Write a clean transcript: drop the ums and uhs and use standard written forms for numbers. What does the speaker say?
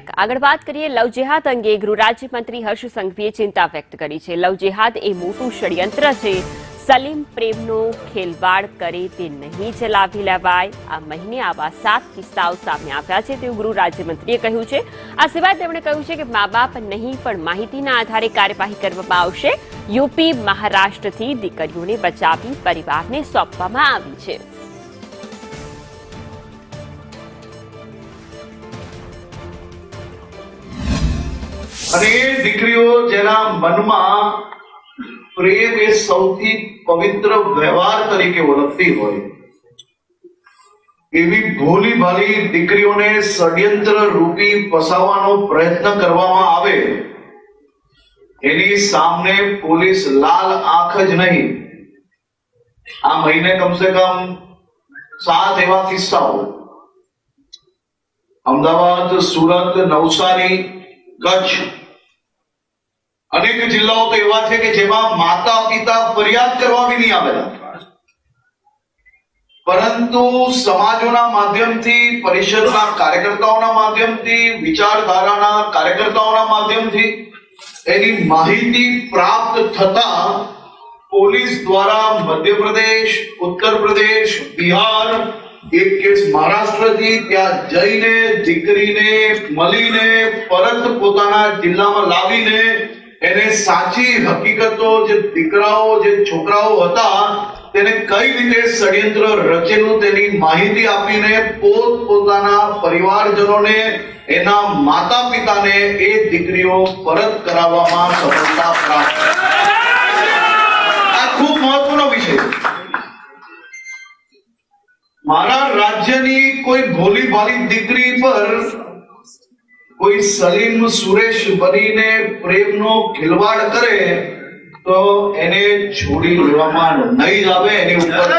લાયક। આગળ વાત કરીએ લવ જેહાદ અંગે ગૃહ રાજ્યમંત્રી હર્ષ સંઘવીએ ચિંતા વ્યક્ત કરી છે। લવ જેહાદ એ મોટું ષડયંત્ર છે। સલીમ પ્રેમનો ખેલવાડ કરે તે નહીં ચલાવી લેવાય। આ મહિને આવા 7 કિસ્સાઓ સામે આવ્યા છે તેવું ગૃહ રાજ્યમંત્રીએ કહ્યું છે। આ સિવાય તેમણે કહ્યું છે કે મા બાપ નહીં પણ માહિતીના આધારે કાર્યવાહી કરવામાં આવશે। યુપી મહારાષ્ટ્રથી દીકરીઓને બચાવી પરિવારને સોંપવામાં આવી છે। અને દીકરીઓ જેના મનમાં પ્રેમ એ સૌથી પવિત્ર વ્યવહાર તરીકે ઓળખતી હોય એવી ભોલી ભાલી દીકરીઓને ષડયંત્ર રૂપી ફસાવવાનો પ્રયત્ન કરવામાં આવે એની સામે પોલીસ લાલ આંખ જ નહીં, આ મહિને કમસે કમ 7 એવા કિસ્સાઓ અમદાવાદ, સુરત, નવસારી, કચ્છ અનેક જિલ્લાઓ તો એવા છે કે જેમાં માતા પિતા ફરિયાદ કરવા બી નહીં આવેલા, પરંતુ સમાજોના માધ્યમથી, પરિષદના કાર્યકર્તાઓના માધ્યમથી, વિચારધારાના કાર્યકર્તાઓના માધ્યમથી એની માહિતી પ્રાપ્ત થતા પોલીસ દ્વારા મધ્યપ્રદેશ, ઉત્તર પ્રદેશ, બિહાર, એક કેસ મહારાષ્ટ્રથી ત્યાં જઈને દીકરીને મળીને પરત પોતાના જિલ્લામાં લાવીને એને સાચી હકીકતો, જે દીકરાઓ, જે છોકરાઓ હતા તેને કઈ રીતે ષડયંત્ર રચેલું તેની માહિતી આપીને પોતાના પરિવારજનોને, એના માતા પિતાને એ દીકરીઓ પરત કરાવવામાં સફળતા પ્રાપ્ત। આ ખૂબ મહત્વનો વિષય। મારા રાજ્યની કોઈ ભોલી ભાલી દીકરી પર કોઈ સલીમ સુરેશ બનીને પ્રેમનો ખિલવાડ કરે તો એને છોડી લેવામાં નહીં આવે, એની ઉપર